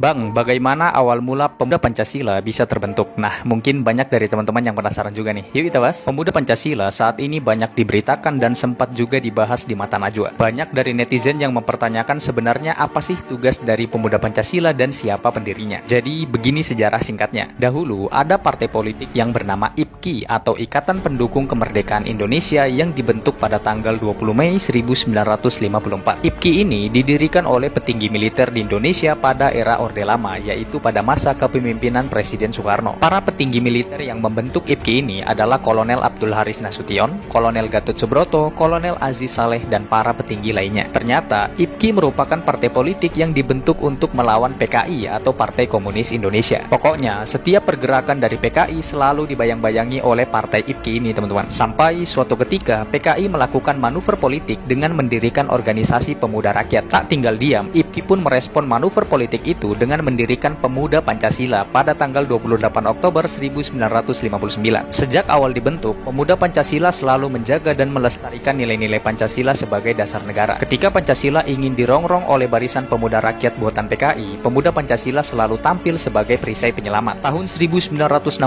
Bang, bagaimana awal mula Pemuda Pancasila bisa terbentuk? Nah, mungkin banyak dari teman-teman yang penasaran juga nih. Yuk kita bahas. Pemuda Pancasila saat ini banyak diberitakan dan sempat juga dibahas di mata najwa. Banyak dari netizen yang mempertanyakan sebenarnya apa sih tugas dari Pemuda Pancasila dan siapa pendirinya. Jadi, begini sejarah singkatnya. Dahulu, ada partai politik yang bernama IPKI atau Ikatan Pendukung Kemerdekaan Indonesia yang dibentuk pada tanggal 20 Mei 1954. IPKI ini didirikan oleh petinggi militer di Indonesia pada era Orde Lama, yaitu pada masa kepemimpinan Presiden Soekarno. Para petinggi militer yang membentuk IPKI ini adalah Kolonel Abdul Haris Nasution, Kolonel Gatot Subroto, Kolonel Aziz Saleh, dan para petinggi lainnya. Ternyata, IPKI merupakan partai politik yang dibentuk untuk melawan PKI atau Partai Komunis Indonesia. Pokoknya, setiap pergerakan dari PKI selalu dibayang-bayangi oleh partai IPKI ini, teman-teman. Sampai suatu ketika, PKI melakukan manuver politik dengan mendirikan organisasi pemuda rakyat. Tak tinggal diam, IPKI pun merespon manuver politik itu dengan mendirikan Pemuda Pancasila pada tanggal 28 Oktober 1959. Sejak awal dibentuk, Pemuda Pancasila selalu menjaga dan melestarikan nilai-nilai Pancasila sebagai dasar negara. Ketika Pancasila ingin dirongrong oleh barisan pemuda rakyat buatan PKI, Pemuda Pancasila selalu tampil sebagai perisai penyelamat. Tahun 1965,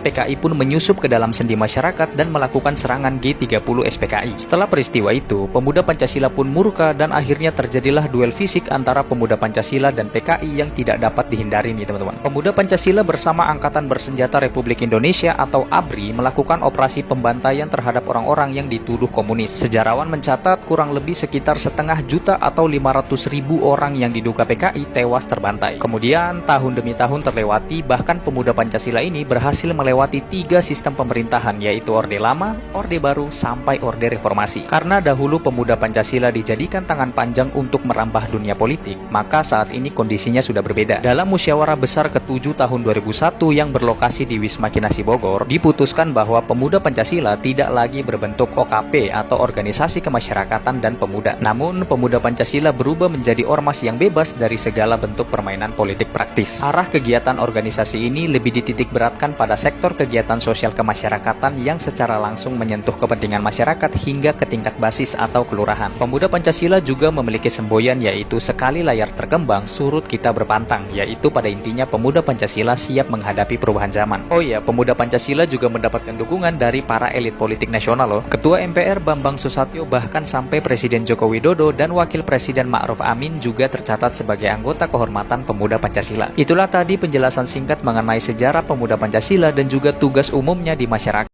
PKI pun menyusup ke dalam sendi masyarakat dan melakukan serangan G30 SPKI. Setelah peristiwa itu, Pemuda Pancasila pun murka dan akhirnya terjadilah duel fisik antara Pemuda Pancasila dan PKI yang tidak dapat dihindari nih, teman-teman. Pemuda Pancasila bersama Angkatan Bersenjata Republik Indonesia atau ABRI melakukan operasi pembantaian terhadap orang-orang yang dituduh komunis. Sejarawan mencatat kurang lebih sekitar 500 juta atau 500.000 orang yang diduga PKI tewas terbantai. Kemudian tahun demi tahun terlewati, bahkan Pemuda Pancasila ini berhasil melewati 3 sistem pemerintahan, yaitu Orde Lama, Orde Baru, sampai Orde Reformasi. Karena dahulu Pemuda Pancasila dijadikan tangan panjang untuk merambah dunia politik, maka saat ini kondisinya sudah berbeda. Dalam musyawarah besar ke-7 tahun 2001 yang berlokasi di Wisma Kinasi Bogor, diputuskan bahwa Pemuda Pancasila tidak lagi berbentuk OKP atau Organisasi Kemasyarakatan dan Pemuda. Namun, Pemuda Pancasila berubah menjadi ormas yang bebas dari segala bentuk permainan politik praktis. Arah kegiatan organisasi ini lebih dititik beratkan pada sektor kegiatan sosial kemasyarakatan yang secara langsung menyentuh kepentingan masyarakat hingga ke tingkat basis atau kelurahan. Pemuda Pancasila juga memiliki semboyan, yaitu sekali layar terkembang, surut kita berpantang, yaitu pada intinya Pemuda Pancasila siap menghadapi perubahan zaman. Oh iya, Pemuda Pancasila juga mendapatkan dukungan dari para elit politik nasional loh. Ketua MPR Bambang Susatyo bahkan sampai Presiden Joko Widodo dan Wakil Presiden Ma'ruf Amin juga tercatat sebagai anggota kehormatan Pemuda Pancasila. Itulah tadi penjelasan singkat mengenai sejarah Pemuda Pancasila dan juga tugas umumnya di masyarakat.